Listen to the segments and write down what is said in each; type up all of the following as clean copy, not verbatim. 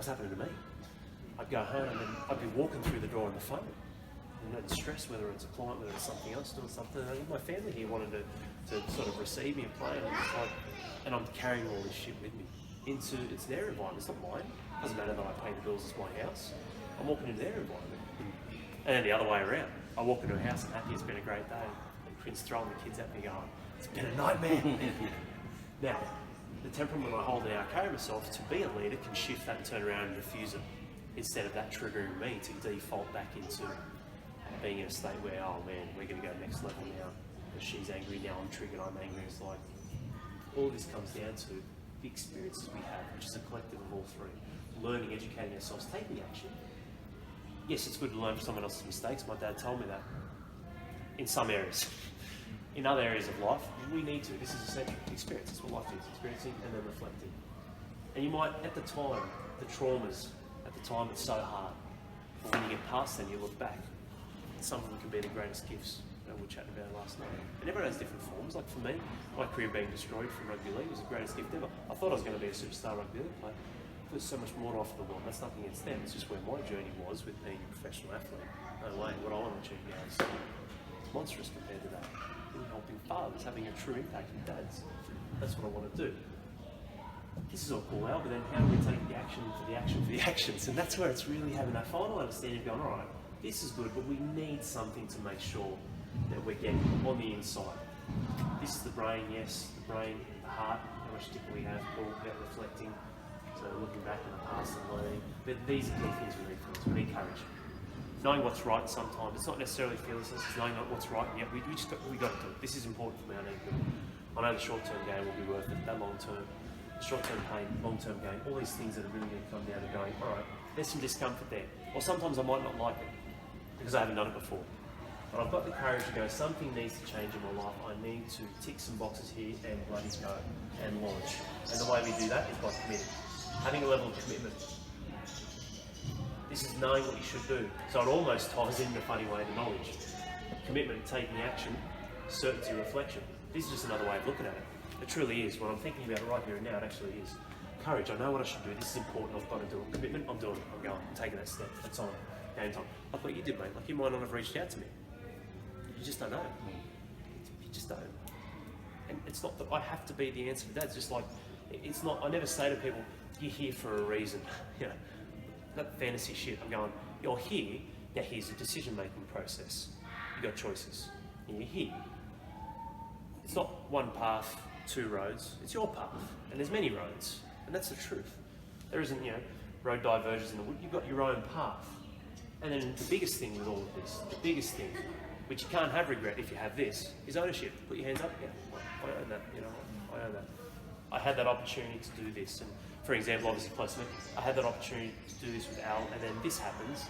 That's happening to me. I'd go home and then I'd be walking through the door on the phone. And I'd stress whether it's a client, whether it's something else, doing something. And my family here wanted to sort of receive me and play, and it's like, and I'm carrying all this shit with me into, it's their environment, it's not mine. It doesn't matter that I pay the bills, it's my house. I'm walking into their environment. And then the other way around, I walk into a house and happy, it's been a great day. And Prince throwing the kids at me going, it's been a nightmare. Now, the temperament I hold and how I carry myself to be a leader can shift that and turn around and diffuse it, instead of that triggering me to default back into being in a state where, oh man, we're going to go next level now. She's angry, now I'm triggered, I'm angry. It's like, all this comes down to the experiences we have, which is a collective of all three. Learning, educating ourselves, taking action. Yes, it's good to learn from someone else's mistakes. My dad told me that. In some areas. In other areas of life, we need to. This is essential. Experience. That's what life is. Experiencing and then reflecting. And you might, at the time, the traumas, at the time it's so hard. But when you get past them, you look back. Some of them can be the greatest gifts that we were chatting about last night. And everyone has different forms. Like for me, my career being destroyed from rugby league was the greatest gift ever. I thought I was going to be a superstar rugby league player. There's so much more to offer the world. That's nothing against them. It's just where my journey was with being a professional athlete. No way. What I want to achieve now is monstrous compared to that. In helping fathers, having a true impact in dads. That's what I want to do. This is all cool, Al, but then how do we take the action for the action for the actions? And that's where it's really having that final understanding of going, all right, this is good, but we need something to make sure that we're getting on the inside. This is the brain, yes, the brain, the heart, how much stick we have, all about reflecting. So looking back in the past and learning. But these are key things we need for us. We need courage. Knowing what's right sometimes. It's not necessarily fearlessness, it's knowing what's right. Yeah, we got to do it. This is important for me. I need to do it. I know the short-term gain will be worth it, that long-term. Short-term pain, long-term gain, all these things that are really going to come down to going, all right, there's some discomfort there. Or sometimes I might not like it because I haven't done it before. But I've got the courage to go, something needs to change in my life. I need to tick some boxes here and bloody go and launch. And the way we do that is by committing. Having a level of commitment. This is knowing what you should do. So it almost ties in a funny way to knowledge. Commitment, taking action, certainty, reflection. This is just another way of looking at it. It truly is. When I'm thinking about it right here and now, it actually is. Courage, I know what I should do. This is important. I've got to do it. Commitment, I'm doing it. I'm going. I'm taking that step. It's on. Game time. Like what you did, mate. Like you might not have reached out to me. You just don't know. You just don't. And it's not that I have to be the answer to that. It's just like, it's not, I never say to people, you're here for a reason. You know, that fantasy shit. I'm going, you're here, now here's a decision-making process. You've got choices. And you're here. It's not one path, two roads. It's your path. And there's many roads. And that's the truth. There isn't, you know, road diversions in the wood. You've got your own path. And then the biggest thing with all of this, the biggest thing, which you can't have regret if you have this, is ownership. Put your hands up. Yeah, I own that. You know, I own that. I had that opportunity to do this. And for example, obviously close to me, I had that opportunity to do this with Al, and then this happens,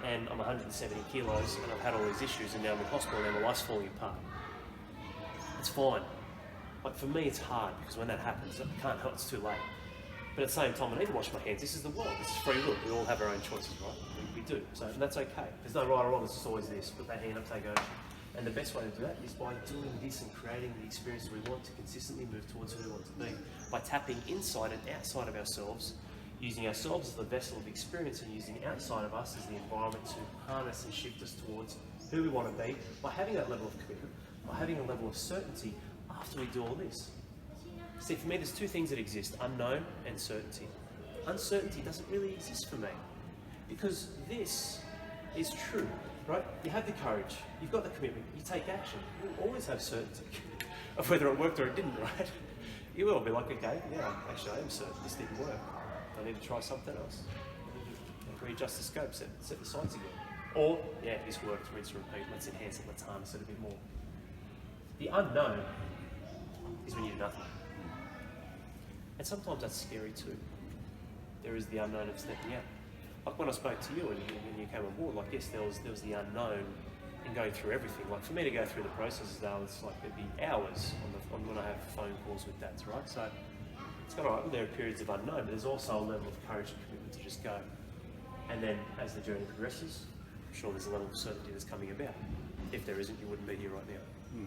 and I'm 170 kilos, and I've had all these issues, and now I'm in hospital, and my life's falling apart. It's fine. Like for me, it's hard, because when that happens, I can't help, it's too late. But at the same time, I need to wash my hands. This is the world. This is free will. We all have our own choices, right? We do. So, and that's okay. There's no right or wrong. It's just always this. Put that hand up, take ownership. And the best way to do that is by doing this and creating the experiences we want to consistently move towards who we want to be. By tapping inside and outside of ourselves, using ourselves as the vessel of experience and using outside of us as the environment to harness and shift us towards who we want to be, by having that level of commitment, by having a level of certainty after we do all this. See, for me, there's two things that exist, unknown and certainty. Uncertainty doesn't really exist for me because this is true, right? You have the courage, you've got the commitment, you take action. You'll always have certainty of whether it worked or it didn't, right? You will be like, okay, yeah, actually I am certain this didn't work. I need to try something else. I need to readjust the scope, set the sights again. Or, yeah, this worked, rinse and repeat, let's enhance it, let's harness it a bit more. The unknown is when you do nothing. And sometimes that's scary too. There is the unknown of stepping out. Like when I spoke to you and you came on board, like yes, there was the unknown in going through everything. Like for me to go through the processes now, it's like there'd be hours on when I have phone calls with dads, right? So it's got alright, there are periods of unknown, but there's also a level of courage and commitment to just go. And then as the journey progresses, I'm sure there's a level of certainty that's coming about. If there isn't, you wouldn't be here right now.